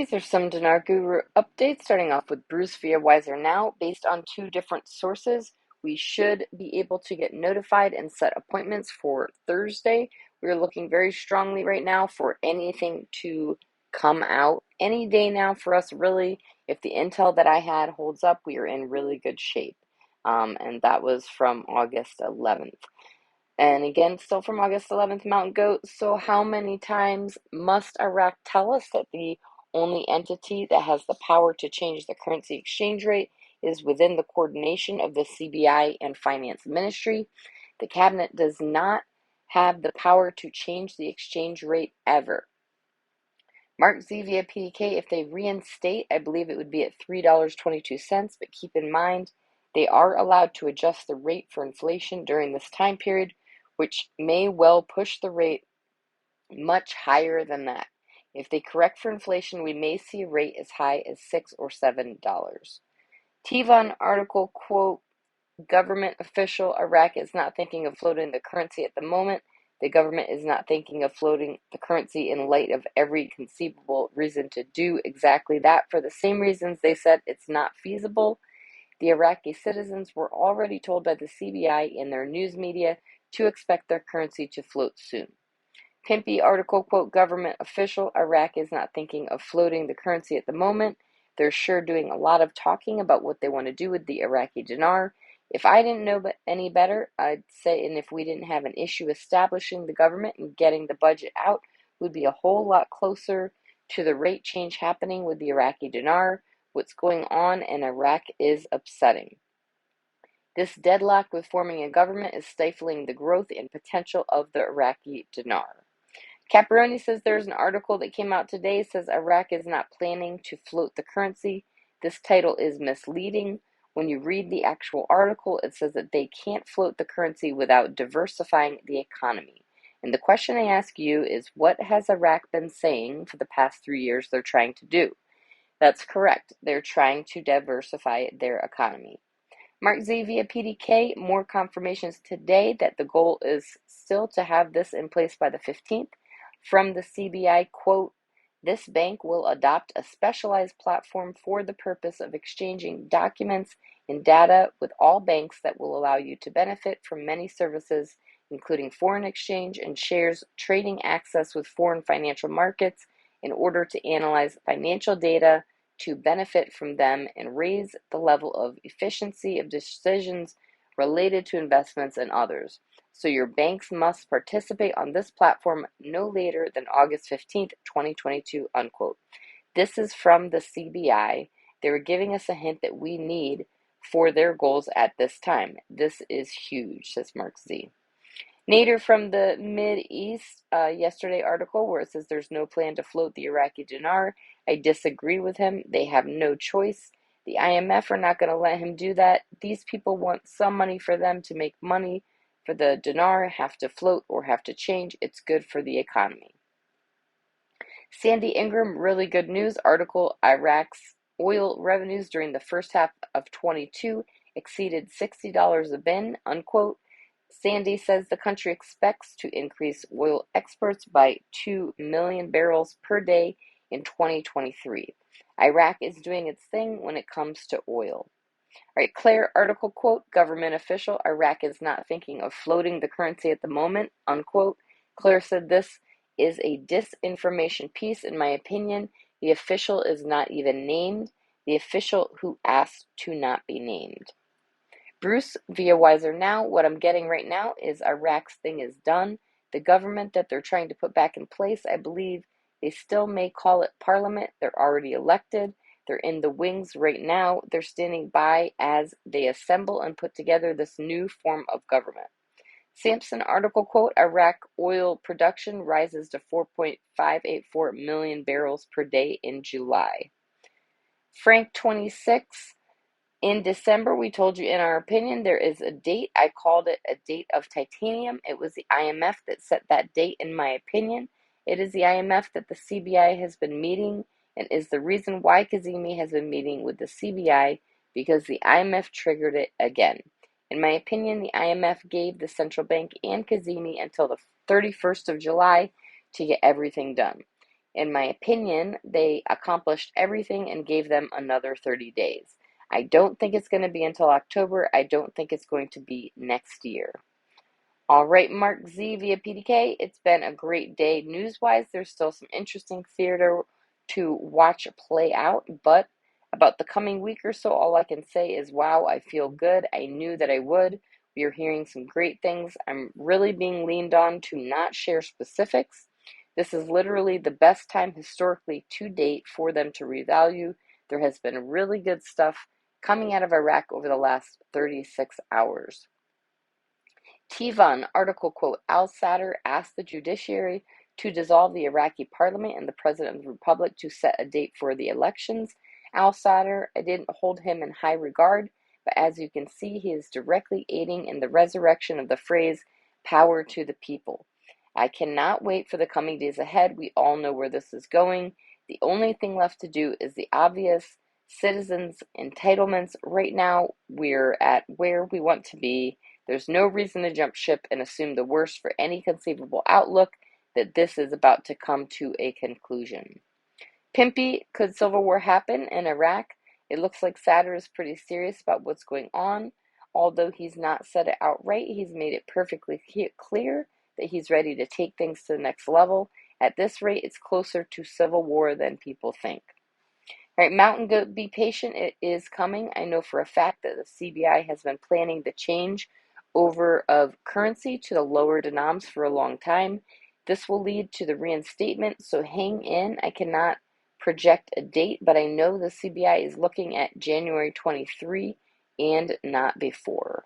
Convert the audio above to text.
These are some Dinar Guru updates, starting off with Bruce via Wiser Now. Based on two different sources, we should be able to get notified and set appointments for Thursday. We're looking very strongly right now for anything to come out any day now for us, really. If the intel that I had holds up, we are in really good shape. And that was from August 11th. And again, still from August 11th, Mountain Goat. So, how many times must Iraq tell us that the only entity that has the power to change the currency exchange rate is within the coordination of the CBI and Finance Ministry? The cabinet does not have the power to change the exchange rate ever. Mark Z via PDK, if they reinstate, I believe it would be at $3.22, but keep in mind they are allowed to adjust the rate for inflation during this time period, which may well push the rate much higher than that. If they correct for inflation, we may see a rate as high as $6 or $7. Tivon article, quote, government official, Iraq is not thinking of floating the currency at the moment. The government is not thinking of floating the currency in light of every conceivable reason to do exactly that for the same reasons they said it's not feasible. The Iraqi citizens were already told by the CBI in their news media to expect their currency to float soon. Pimpy article, quote, government official, Iraq is not thinking of floating the currency at the moment. They're sure doing a lot of talking about what they want to do with the Iraqi dinar. If I didn't know any better, I'd say, and if we didn't have an issue establishing the government and getting the budget out, we'd be a whole lot closer to the rate change happening with the Iraqi dinar. What's going on in Iraq is upsetting. This deadlock with forming a government is stifling the growth and potential of the Iraqi dinar. Caparoni says there's an article that came out today says Iraq is not planning to float the currency. This title is misleading. When you read the actual article, it says that they can't float the currency without diversifying the economy. And the question I ask you is, what has Iraq been saying for the past 3 years they're trying to do? That's correct. They're trying to diversify their economy. Mark Z via PDK, more confirmations today that the goal is still to have this in place by the 15th. From the CBI, quote, this bank will adopt a specialized platform for the purpose of exchanging documents and data with all banks that will allow you to benefit from many services, including foreign exchange and shares trading access with foreign financial markets in order to analyze financial data to benefit from them and raise the level of efficiency of decisions related to investments and others. So your banks must participate on this platform no later than August 15th, 2022, unquote. This is from the CBI. They were giving us a hint that we need for their goals at this time. This is huge, says Mark Z. Nader from the Mid-East, yesterday article where it says there's no plan to float the Iraqi dinar. I disagree with him. They have no choice. The IMF are not going to let him do that. These people want some money for them to make money for the dinar, have to float or have to change. It's good for the economy. Sandy Ingram, really good news article. Iraq's oil revenues during the first half of 22 exceeded $60 a bin, unquote. Sandy says the country expects to increase oil exports by 2 million barrels per day in 2023. Iraq is doing its thing when it comes to oil. All right, Claire article, quote, government official, Iraq is not thinking of floating the currency at the moment, unquote. Claire said this is a disinformation piece, in my opinion. The official is not even named. The official who asked to not be named. Bruce via Wiser Now, what I'm getting right now is Iraq's thing is done. The government that they're trying to put back in place, I believe they still may call it parliament. They're already elected. They're in the wings right now. They're standing by as they assemble and put together this new form of government. Sampson article, quote, Iraq oil production rises to 4.584 million barrels per day in July. Frank 26, in December, we told you in our opinion there is a date. I called it a date of titanium. It was the IMF that set that date, in my opinion. It is the IMF that the CBI has been meeting and is the reason why Kazemi has been meeting with the CBI, because the IMF triggered it again. In my opinion, the IMF gave the central bank and Kazemi until the 31st of July to get everything done. In my opinion, they accomplished everything and gave them another 30 days. I don't think it's going to be until October. I don't think it's going to be next year. All right, Mark Z via PDK. It's been a great day news-wise. There's still some interesting theater to watch play out, but about the coming week or so, all I can say is, wow, I feel good. I knew that I would. We are hearing some great things. I'm really being leaned on to not share specifics. This is literally the best time historically to date for them to revalue. There has been really good stuff coming out of Iraq over the last 36 hours. Tivan article, quote, Al-Sadr asked the judiciary to dissolve the Iraqi parliament and the president of the republic to set a date for the elections. Al-Sadr, I didn't hold him in high regard, but as you can see, he is directly aiding in the resurrection of the phrase, power to the people. I cannot wait for the coming days ahead. We all know where this is going. The only thing left to do is the obvious citizens' entitlements. Right now, we're at where we want to be. There's no reason to jump ship and assume the worst for any conceivable outlook that this is about to come to a conclusion. Pimpy, could civil war happen in Iraq? It looks like Sadr is pretty serious about what's going on. Although he's not said it outright, he's made it perfectly clear that he's ready to take things to the next level. At this rate, it's closer to civil war than people think. All right, Mountain Goat, be patient. It is coming. I know for a fact that the CBI has been planning the change over of currency to the lower denoms for a long time. This will lead to the reinstatement, so hang in. I cannot project a date, but I know the CBI is looking at January 23 and not before.